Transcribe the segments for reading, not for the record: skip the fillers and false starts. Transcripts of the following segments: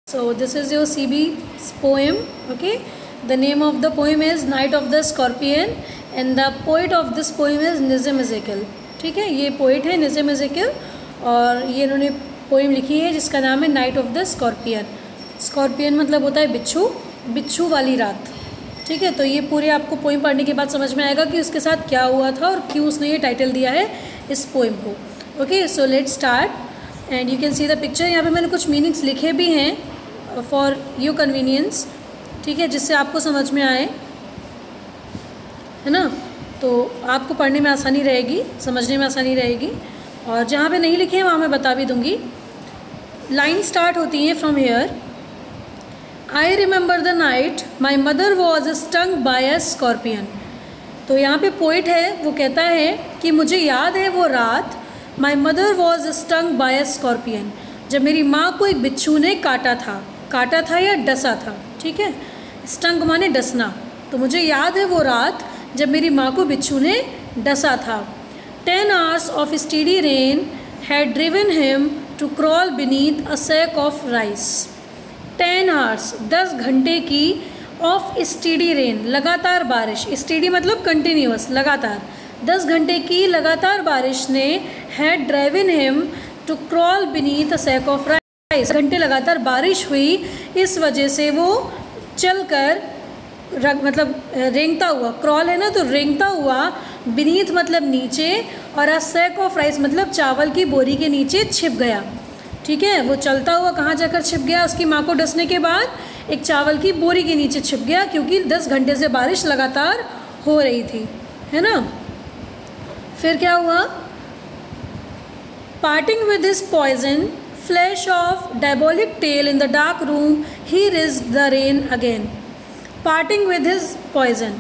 So this is your CB's poem. Okay, the name of the poem is Night of the Scorpion and the poet of this poem is Nizam Ezekiel. ठीक है, ये poet है निज़म एज़ेकियल और ये इन्होंने poem लिखी है जिसका नाम है night of the scorpion. Scorpion मतलब होता है बिच्छू, बिच्छू वाली रात. ठीक है, तो ये पूरे आपको पोएम पढ़ने के बाद समझ में आएगा कि उसके साथ क्या हुआ था और क्यों उसने ये टाइटल दिया है इस पोएम को. Okay, so let's start and you can see the picture. यहाँ पे मैंने कुछ मीनिंग्स लिखे भी हैं फॉर योर कन्वीनियंस. ठीक है, जिससे आपको समझ में आए, है ना, तो आपको पढ़ने में आसानी रहेगी, समझने में आसानी रहेगी. और जहाँ पे नहीं लिखे हैं वहाँ मैं बता भी दूँगी. लाइन स्टार्ट होती हैं from here. I remember the night my mother was stung by a scorpion. तो यहाँ पे पोइट है, वो कहता है कि मुझे याद है वो रात, my mother was stung by a scorpion, जब मेरी माँ को एक बिच्छू ने काटा था या डसा था. ठीक है, स्टंग माने डसना. तो मुझे याद है वो रात जब मेरी माँ को बिच्छू ने डसा था. 10 hours of steady rain had driven him to crawl beneath a sack of rice. 10 hours 10 घंटे की ऑफ स्टीडी रेन, लगातार बारिश. स्टीडी मतलब कंटिन्यूअस, लगातार. 10 घंटे की लगातार बारिश ने had driven him to crawl beneath a sack of rice. घंटे लगातार बारिश हुई, इस वजह से वो चलकर मतलब रेंगता हुआ, क्रॉल है ना तो रेंगता हुआ, बीनीथ मतलब नीचे और अ सैक ऑफ राइस मतलब चावल की बोरी के नीचे छिप गया. ठीक है, वो चलता हुआ कहाँ जाकर छिप गया? उसकी माँ को डसने के बाद एक चावल की बोरी के नीचे छिप गया, क्योंकि 10 घंटे से बारिश लगातार हो रही थी, है ना. फिर क्या हुआ? Parting with his poison flash of diabolic tail in the dark room he risked the rain again. Parting with his poison,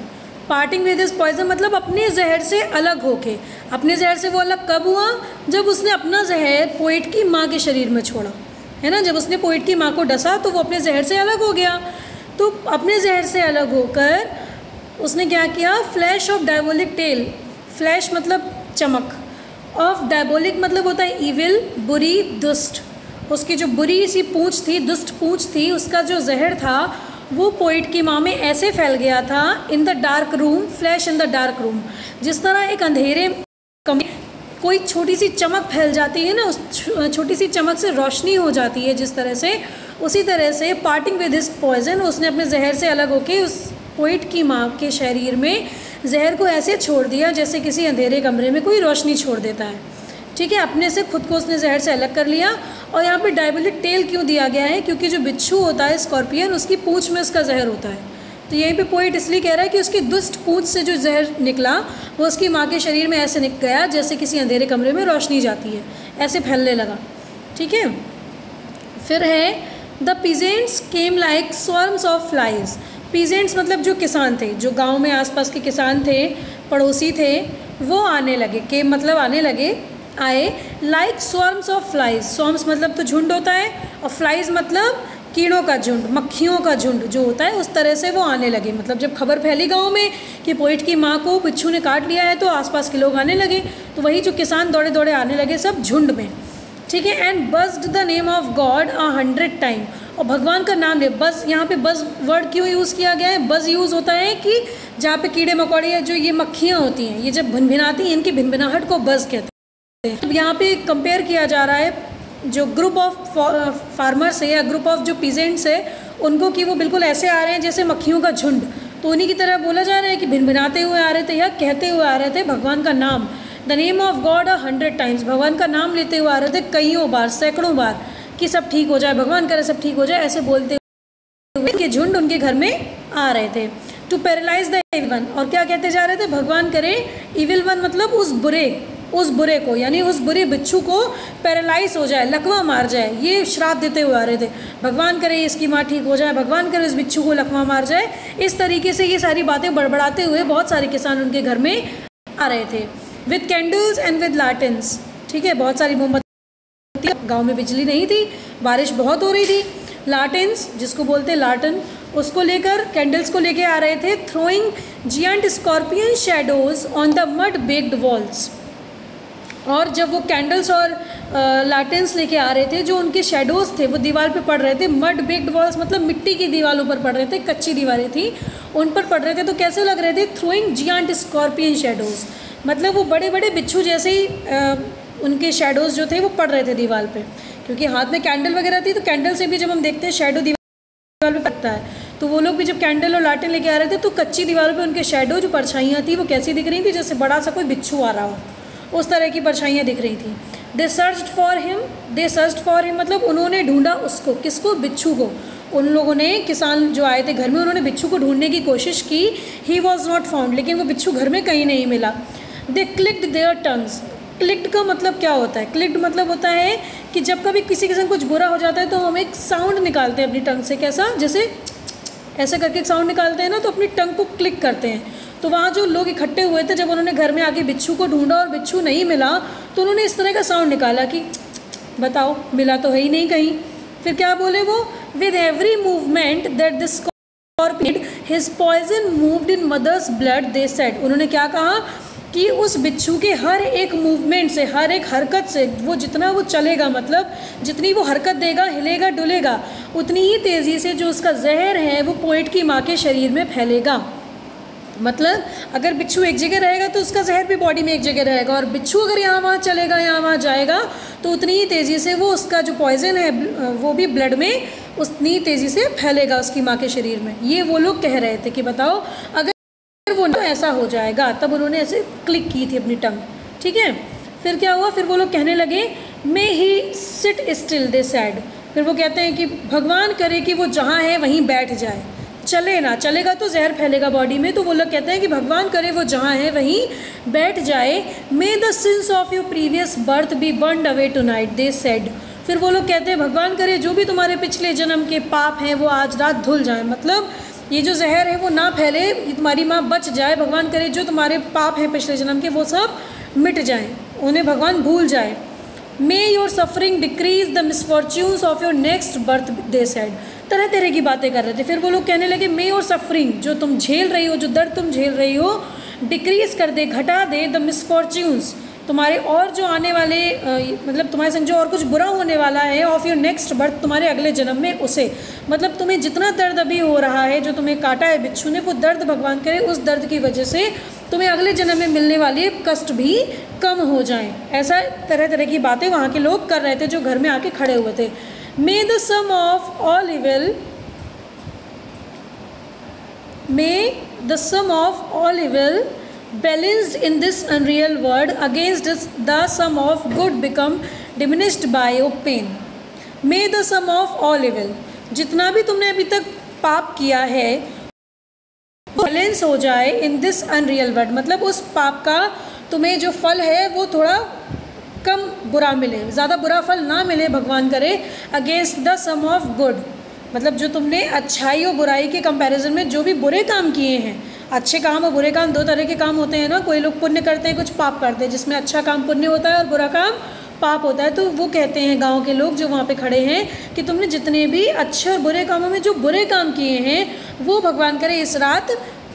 parting with his poison मतलब अपने जहर से अलग होके. अपने जहर से वो अलग कब हुआ? जब उसने अपना जहर पोइट की माँ के शरीर में छोड़ा, है ना. जब उसने पोइट की माँ को डसा तो वो अपने जहर से अलग हो गया. तो अपने जहर से अलग होकर उसने क्या किया? Flash of diabolic tell, flash मतलब चमक, ऑफ डायबोलिक मतलब होता है इविल, बुरी, दुष्ट. उसकी जो बुरी सी पूँछ थी, दुष्ट पूँछ थी, उसका जो जहर था वो पोइट की माँ में ऐसे फैल गया था. इन the dark room, flash in the dark room, जिस तरह एक अंधेरे कमरे कोई छोटी सी चमक फैल जाती है ना, उस छोटी सी चमक से रोशनी हो जाती है जिस तरह से, उसी तरह से पार्टिंग विद हिज पॉइजन, उसने अपने जहर से अलग होकर उस पोइट की माँ के शरीर में जहर को ऐसे छोड़ दिया जैसे किसी अंधेरे कमरे में कोई रोशनी छोड़ देता है. ठीक है, अपने से खुद को उसने जहर से अलग कर लिया. और यहाँ पे डायबोलिक टेल क्यों दिया गया है? क्योंकि जो बिच्छू होता है स्कॉर्पियन, उसकी पूँछ में उसका जहर होता है. तो यहीं पे पोइट इसलिए कह रहा है कि उसकी दुष्ट पूँछ से जो जहर निकला वो उसकी माँ के शरीर में ऐसे निकल गया जैसे किसी अंधेरे कमरे में रोशनी जाती है, ऐसे फैलने लगा. ठीक है, फिर है the peasants came like swarms of flies. Peasants मतलब जो किसान थे, जो गाँव में आसपास के किसान थे, पड़ोसी थे, वो आने लगे. केम मतलब आने लगे, आए. लाइक स्वर्म्स ऑफ फ्लाइज, स्वर्म्स मतलब तो झुंड होता है और फ्लाइज मतलब कीड़ों का झुंड, मक्खियों का झुंड जो होता है, उस तरह से वो आने लगे. मतलब जब खबर फैली गांव में कि पोइट की माँ को बिच्छू ने काट लिया है तो आसपास के लोग आने लगे. तो वही जो किसान दौड़े दौड़े आने लगे सब झुंड में. ठीक है, and buzzed the name of God 100 time. और भगवान का नाम ले. बस यहाँ पे बस वर्ड क्यों यूज़ किया गया है? बस यूज़ होता है कि जहाँ पे कीड़े मकोड़े या जो ये मक्खियाँ होती हैं, ये जब भिनभिनाती हैं, इनकी भिनभिनाहट को बस कहते हैं. तो यहाँ पे कंपेयर किया जा रहा है जो ग्रुप ऑफ फार्मर्स है या ग्रुप ऑफ जो पीजेंट्स है उनको, कि वो बिल्कुल ऐसे आ रहे हैं जैसे मक्खियों का झुंड. तो उन्हीं की तरह बोला जा रहा है कि भिनभिनाते हुए आ रहे थे या कहते हुए आ रहे थे भगवान का नाम. The name of God 100 times, भगवान का नाम लेते हुए आ रहे थे कईयों बार, सैकड़ों बार, कि सब ठीक हो जाए, भगवान करे सब ठीक हो जाए, ऐसे बोलते हुए के झुंड उनके घर में आ रहे थे. To paralyse the evil one, और क्या कहते जा रहे थे? भगवान करे इविल वन मतलब उस बुरे को, यानी उस बुरे बिच्छू को पैरालाइज हो जाए, लकवा मार जाए, ये श्राप देते हुए आ रहे थे. भगवान करे इसकी माँ ठीक हो जाए, भगवान करे इस बिच्छू को लकवा मार जाए. इस तरीके से ये सारी बातें बड़बड़ाते हुए बहुत सारे किसान उनके घर में आ रहे थे. With candles and with lanterns. ठीक है, बहुत सारी मोमबत्ती, गाँव में बिजली नहीं थी, बारिश बहुत हो रही थी. लार्टन्स जिसको बोलते हैं लार्टन, उसको लेकर, कैंडल्स को लेके आ रहे थे. Throwing giant scorpion shadows on the mud baked walls. और जब वो कैंडल्स और लाटेंस लेके आ रहे थे, जो उनके शेडोज़ थे वो दीवार पे पड़ रहे थे, मड बेक्ड वॉल्स मतलब मिट्टी की दीवारों पर पड़ रहे थे, कच्ची दीवारें थी उन पर पड़ रहे थे, तो कैसे लग रहे थे, थ्रोइंग जियांट स्कॉर्पियन शेडोज़, मतलब वो बड़े बड़े बिच्छू जैसे ही उनके शेडोज़ जो थे वो पड़ रहे थे दीवार पे, क्योंकि हाथ में कैंडल वगैरह थी, तो कैंडल से भी जब हम देखते हैं शेडो दीवार पे पड़ता है, तो वो लोग भी जब कैंडल और लाटें लेके आ रहे थे तो कच्ची दीवारों पे उनके शेडो जो परछाइयाँ थी वो कैसी दिख रही थी, जैसे बड़ा सा कोई बिच्छू आ रहा हो, उस तरह की परछाइयाँ दिख रही थी। दे सर्च्ड फॉर हिम मतलब उन्होंने ढूंढा उसको, किसको, बिच्छू को। उन लोगों ने, किसान जो आए थे घर में, उन्होंने बिच्छू को ढूंढने की कोशिश की। ही वॉज नॉट फाउंड, लेकिन वो बिच्छू घर में कहीं नहीं मिला। दे क्लिक्ड देयर टंग्स। क्लिक्ड का मतलब क्या होता है? क्लिक्ड मतलब होता है कि जब कभी किसी के संग कुछ बुरा हो जाता है तो हम एक साउंड निकालते हैं अपनी टंग से, कैसा, जैसे ऐसे करके एक साउंड निकालते हैं ना, तो अपनी टंग को क्लिक करते हैं। तो वहाँ जो लोग इकट्ठे हुए थे, जब उन्होंने घर में आके बिच्छू को ढूंढा और बिच्छू नहीं मिला, तो उन्होंने इस तरह का साउंड निकाला कि बताओ, मिला तो है ही नहीं कहीं। फिर क्या बोले वो, with every movement that the scorpion his poison moved in mother's blood, they said. उन्होंने क्या कहा कि उस बिच्छू के हर एक मूवमेंट से, हर एक हरकत से, वो जितना वो चलेगा, मतलब जितनी वो हरकत देगा, हिलेगा डुलेगा, उतनी ही तेज़ी से जो उसका जहर है वो पोएट की माँ के शरीर में फैलेगा। मतलब अगर बिच्छू एक जगह रहेगा तो उसका जहर भी बॉडी में एक जगह रहेगा, और बिच्छू अगर यहाँ वहाँ चलेगा, यहाँ वहाँ जाएगा, तो उतनी ही तेज़ी से वो उसका जो पॉइजन है वो भी ब्लड में उतनी तेज़ी से फैलेगा उसकी माँ के शरीर में। ये वो लोग कह रहे थे कि बताओ अगर वो ना ऐसा हो जाएगा। तब उन्होंने ऐसे क्लिक की थी अपनी टंग, ठीक है। फिर क्या हुआ, फिर वो लोग कहने लगे, मे ही सिट स्टिल, दे सैड। फिर वो कहते हैं कि भगवान करे कि वो जहाँ है वहीं बैठ जाए, चले ना, चलेगा तो जहर फैलेगा बॉडी में। तो वो लोग कहते हैं कि भगवान करे वो जहाँ है वहीं बैठ जाए। May the sins of your previous birth be burned away tonight, they said. फिर वो लोग कहते हैं भगवान करे जो भी तुम्हारे पिछले जन्म के पाप हैं वो आज रात धुल जाए, मतलब ये जो जहर है वो ना फैले, तुम्हारी माँ बच जाए। भगवान करे जो तुम्हारे पाप हैं पिछले जन्म के वो सब मिट जाएं, उन्हें भगवान भूल जाए। May your suffering decrease the misfortunes of your next birth, they said. तरह तरह की बातें कर रहे थे। फिर वो लोग कहने लगे, मे योर सफरिंग, जो तुम झेल रही हो, जो दर्द तुम झेल रही हो, डिक्रीज कर दे, घटा दे, द मिसफॉर्च्यून्स, तुम्हारे और जो आने वाले मतलब तुम्हारे संग जो और कुछ बुरा होने वाला है, ऑफ योर नेक्स्ट बर्थ, तुम्हारे अगले जन्म में, उसे, मतलब तुम्हें जितना दर्द अभी हो रहा है, जो तुम्हें काटा है बिच्छू ने, वो दर्द भगवान करे उस दर्द की वजह से तुम्हें अगले जन्म में मिलने वाले कष्ट भी कम हो जाएं। ऐसा तरह तरह की बातें वहाँ के लोग कर रहे थे जो घर में आके खड़े हुए थे। May the sum of all evil, may the sum of all evil balanced in this unreal world against the sum of good become diminished by your pain. May the sum of all evil, जितना भी तुमने अभी तक पाप किया है balance हो जाए इन दिस अनरियल वर्ल्ड, मतलब उस पाप का तुम्हें जो फल है वो थोड़ा कम बुरा मिले, ज़्यादा बुरा फल ना मिले भगवान करे, against the sum of good, मतलब जो तुमने अच्छाई और बुराई के कंपैरिजन में जो भी बुरे काम किए हैं, अच्छे काम और बुरे काम दो तरह के काम होते हैं ना, कोई लोग पुण्य करते हैं, कुछ पाप करते हैं, जिसमें अच्छा काम पुण्य होता है और बुरा काम पाप होता है। तो वो कहते हैं गांव के लोग जो वहाँ पे खड़े हैं कि तुमने जितने भी अच्छे और बुरे कामों में जो बुरे काम किए हैं वो भगवान करे इस रात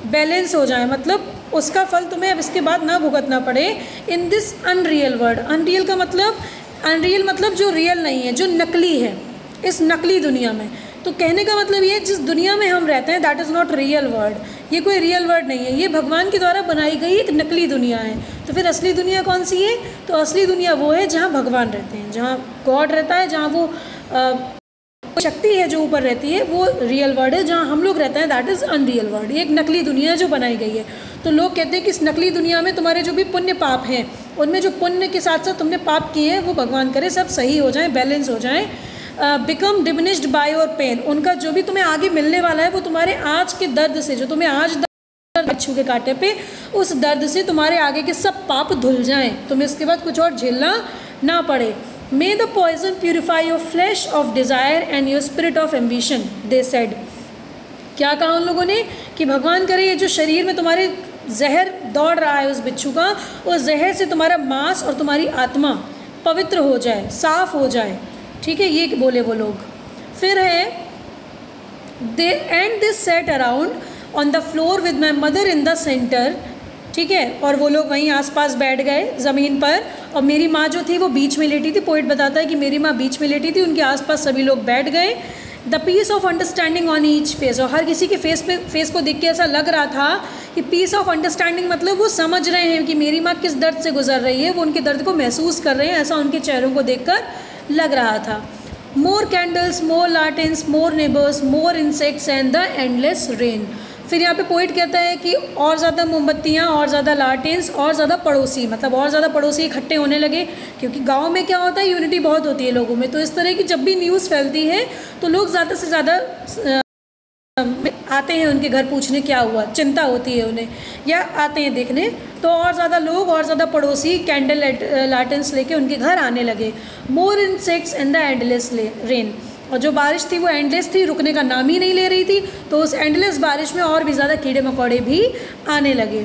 बैलेंस हो जाए, मतलब उसका फल तुम्हें अब इसके बाद ना भुगतना पड़े। In this unreal world, unreal का मतलब, अनरियल मतलब जो रियल नहीं है, जो नकली है, इस नकली दुनिया में। तो कहने का मतलब ये, जिस दुनिया में हम रहते हैं that is not real world, ये कोई रियल वर्ल्ड नहीं है, ये भगवान के द्वारा बनाई गई एक नकली दुनिया है। तो फिर असली दुनिया कौन सी है? तो असली दुनिया वो है जहाँ भगवान रहते हैं, जहाँ गॉड रहता है, जहाँ वो शक्ति है जो ऊपर रहती है, वो रियल वर्ल्ड है। जहाँ हम लोग रहते हैं दैट इज़ अनरियल वर्ल्ड, ये एक नकली दुनिया जो बनाई गई है। तो लोग कहते हैं कि इस नकली दुनिया में तुम्हारे जो भी पुण्य पाप हैं, उनमें जो पुण्य के साथ साथ तुमने पाप किए हैं वो भगवान करे सब सही हो जाएँ, बैलेंस हो जाएँ। Become diminished by your pain, उनका जो भी तुम्हें आगे मिलने वाला है वो तुम्हारे आज के दर्द से, जो तुम्हें आज बिच्छू के कांटे पे, उस दर्द से तुम्हारे आगे के सब पाप धुल जाएं, तुम्हें इसके बाद कुछ और झेलना ना पड़े। May the poison purify your flesh of desire and your spirit of ambition, they said. क्या कहा उन लोगों ने कि भगवान करे ये जो शरीर में तुम्हारे जहर दौड़ रहा है उस बिच्छू का, उस जहर से तुम्हारा मांस और तुम्हारी आत्मा पवित्र हो जाए, साफ हो जाए, ठीक है, ये बोले वो लोग। फिर है they and this sat around on the floor with my mother in the centre ठीक है, और वो लोग वहीं आसपास बैठ गए ज़मीन पर, और मेरी माँ जो थी वो बीच में लेटी थी। पोइट बताता है कि मेरी माँ बीच में लेटी थी, उनके आसपास सभी लोग बैठ गए। The peace of understanding on each face, और हर किसी के फेस को देख के ऐसा लग रहा था कि पीस ऑफ अंडरस्टैंडिंग मतलब वो समझ रहे हैं कि मेरी माँ किस दर्द से गुजर रही है, वो उनके दर्द को महसूस कर रहे हैं, ऐसा उनके चेहरों को देखकर लग रहा था। More candles, more lanterns, more neighbours, more insects and the endless rain. फिर यहाँ पे पोइट कहता है कि और ज़्यादा मोमबत्तियाँ, और ज़्यादा लार्टेन्स, और ज़्यादा पड़ोसी, मतलब और ज़्यादा पड़ोसी इकट्ठे होने लगे, क्योंकि गांव में क्या होता है, यूनिटी बहुत होती है लोगों में। तो इस तरह की जब भी न्यूज़ फैलती है तो लोग ज़्यादा से ज़्यादा आते हैं उनके घर पूछने क्या हुआ, चिंता होती है उन्हें, या आते हैं देखने। तो और ज़्यादा लोग, और ज़्यादा पड़ोसी कैंडल लार्टेन्स लेके उनके घर आने लगे। More insects in the endless rain, और जो बारिश थी वो एंडलेस थी, रुकने का नाम ही नहीं ले रही थी। तो उस एंडलेस बारिश में और भी ज़्यादा कीड़े मकोड़े भी आने लगे।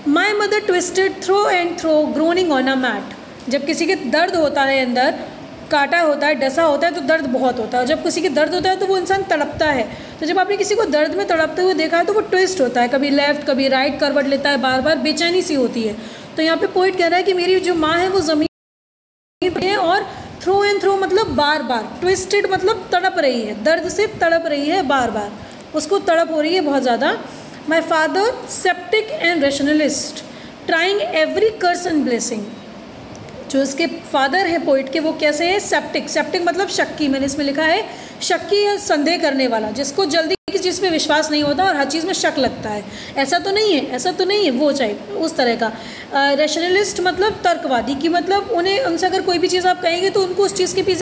My mother twisted through and through groaning on a mat, जब किसी के दर्द होता है, अंदर काटा होता है, डसा होता है, तो दर्द बहुत होता है। जब किसी के दर्द होता है तो वो इंसान तड़पता है। तो जब आपने किसी को दर्द में तड़पते हुए देखा है तो वो ट्विस्ट होता है, कभी लेफ़्ट कभी राइट करवट लेता है, बार बार बेचैनी सी होती है। तो यहाँ पे पोइट कह रहा है कि मेरी जो माँ है वो ज़मीन पे है, और थ्रो एंड थ्रो मतलब बार बार, ट्विस्टेड मतलब तड़प रही है, दर्द से तड़प रही है, बार बार उसको तड़प हो रही है बहुत ज़्यादा। My father sceptic and rationalist trying every curse and blessing, जो इसके फादर हैं पोइट के, वो कैसे हैं, सेप्टिक, सेप्टिक मतलब शक्की, मैंने इसमें लिखा है शक्की या संदेह करने वाला, जिसको जल्दी किसी चीज़ पे विश्वास नहीं होता और हर चीज़ में शक लगता है, ऐसा तो नहीं है, ऐसा तो नहीं है, वो चाहिए उस तरह का। रेशनलिस्ट मतलब तर्कवादी, कि मतलब उन्हें, उनसे अगर कोई भी चीज़ आप कहेंगे तो उनको उस चीज़ के पीछे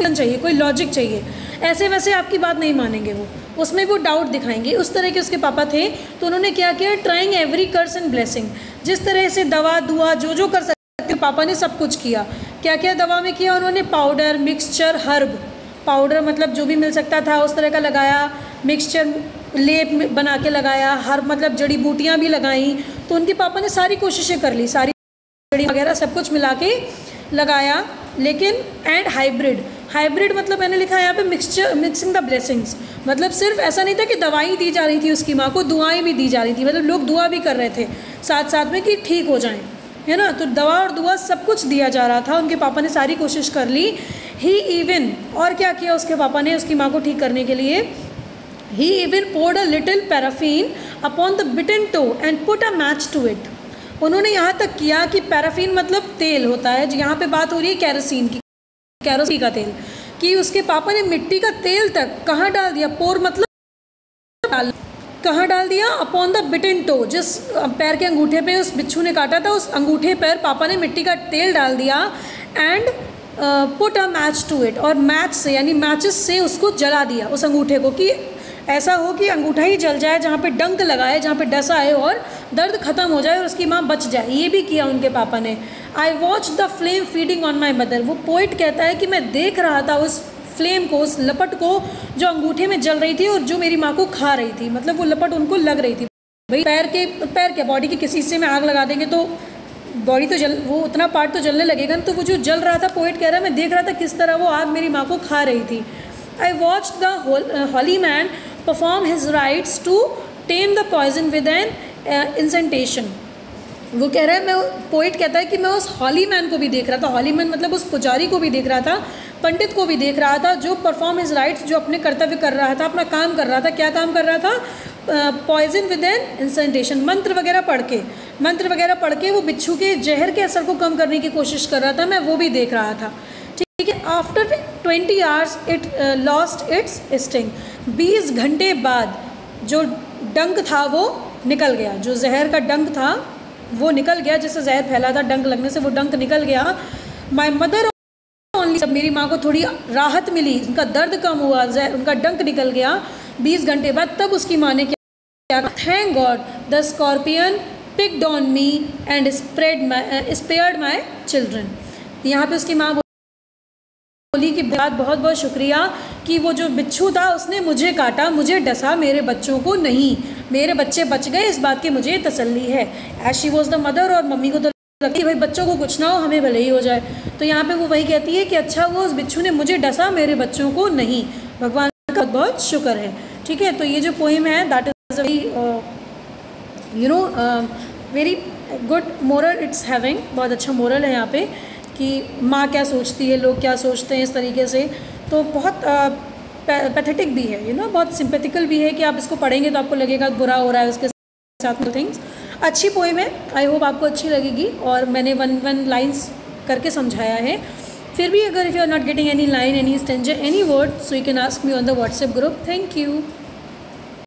चाहिए, कोई लॉजिक चाहिए, ऐसे वैसे आपकी बात नहीं मानेंगे, वो उसमें वो डाउट दिखाएंगे। उस तरह के उसके पापा थे। तो उन्होंने क्या किया, trying every curse and blessing, जिस तरह से दवा दुआ जो कर सकते पापा ने सब कुछ किया। क्या क्या दवा में किया उन्होंने, पाउडर, मिक्सचर, हर्ब, पाउडर मतलब जो भी मिल सकता था उस तरह का लगाया, मिक्सचर लेप बना के लगाया, हर्ब मतलब जड़ी बूटियाँ भी लगाई। तो उनके पापा ने सारी कोशिशें कर ली, सारी जड़ी वगैरह सब कुछ मिला के लगाया। लेकिन एंड हाइब्रिड, हाइब्रिड मतलब मैंने लिखा है यहाँ पे मिक्सिंग द ब्लेसिंग्स, मतलब सिर्फ ऐसा नहीं था कि दवाई दी जा रही थी उसकी माँ को, दुआएं भी दी जा रही थी, मतलब लोग दुआ भी कर रहे थे साथ साथ में कि ठीक हो जाएं, है ना। तो दवा और दुआ सब कुछ दिया जा रहा था, उनके पापा ने सारी कोशिश कर ली। ही इवन, और क्या किया उसके पापा ने उसकी माँ को ठीक करने के लिए, ही even poured a little paraffin upon the bitten toe and put a match to it। उन्होंने यहाँ तक किया कि पैराफिन मतलब तेल होता है, यहाँ पे बात हो रही है कैरोसिन की, कैरोसिन का तेल, कि उसके पापा ने मिट्टी का तेल तक कहाँ डाल दिया, पोर मतलब कहाँ डाल दिया, अपॉन द बिटन टो, जिस पैर के अंगूठे पे उस बिच्छू ने काटा था उस अंगूठे पर पापा ने मिट्टी का तेल डाल दिया। And put a match to it, और मैच से यानी मैचेस से उसको जला दिया उस अंगूठे को, कि ऐसा हो कि अंगूठा ही जल जाए, जहाँ पे डंक लगाए, जहाँ पे डसा है, और दर्द ख़त्म हो जाए और उसकी माँ बच जाए। ये भी किया उनके पापा ने। आई watch the flame feeding on my mother, वो पोइट कहता है कि मैं देख रहा था उस फ्लेम को, उस लपट को जो अंगूठे में जल रही थी और जो मेरी माँ को खा रही थी, मतलब वो लपट उनको लग रही थी। भाई पैर के बॉडी के किसी हिस्से में आग लगा देंगे तो बॉडी तो वो उतना पार्ट तो जलने लगेगा, तो वो जो जल रहा था, पोइट कह रहा है मैं देख रहा था किस तरह वो आग मेरी माँ को खा रही थी। I watch the holy man perform his rites to tame the poison with an incantation. वो कह रहा है, मैं पोइट कहता है कि मैं उस हॉली मैन को भी देख रहा था, हॉली मैन मतलब उस पुजारी को भी देख रहा था, पंडित को भी देख रहा था, जो परफॉर्म हिज राइट्स, जो अपने कर्तव्य कर रहा था, अपना काम कर रहा था। क्या काम कर रहा था, पॉइजन विद एन इंसेंटेशन, मंत्र वगैरह पढ़ के वो बिच्छू के जहर के असर को कम करने की कोशिश कर रहा था, मैं वो भी देख रहा था। ठीक है। After 20 hours it lost its sting, 20 घंटे बाद जो डंक था वो निकल गया, जो जहर का डंक था वो निकल गया, जिससे जहर फैला था डंक लगने से, वो डंक निकल गया। माई मदर ओनली, जब मेरी माँ को थोड़ी राहत मिली, उनका दर्द कम हुआ, उनका डंक निकल गया 20 घंटे बाद, तब उसकी माँ ने क्या, thank God the scorpion picked on me and spared my children. यहाँ पे उसकी माँ बोली कि बहुत बहुत शुक्रिया कि वो जो बिच्छू था उसने मुझे काटा, मुझे डसा, मेरे बच्चों को नहीं, मेरे बच्चे बच गए, इस बात की मुझे तसल्ली है। As she was the mother, और मम्मी को तो लगती है भाई बच्चों को कुछ ना हो, हमें भले ही हो जाए। तो यहाँ पे वो वही कहती है कि अच्छा वो उस बिच्छू ने मुझे डसा, मेरे बच्चों को नहीं, भगवान का बहुत बहुत शुक्र है। ठीक है। तो ये जो पोएम है that is very good moral it's having, बहुत अच्छा मोरल है यहाँ पे कि माँ क्या सोचती है, लोग क्या सोचते हैं इस तरीके से। तो बहुत पैथेटिक भी है, बहुत सिंपैथिकल भी है कि आप इसको पढ़ेंगे तो आपको लगेगा बुरा हो रहा है उसके साथ में थिंग्स। अच्छी पोएम है, आई होप आपको अच्छी लगेगी, और मैंने वन लाइन्स करके समझाया है। फिर भी अगर if you are not getting any line, any stranger, any word, so you can ask me on the WhatsApp group. Thank you.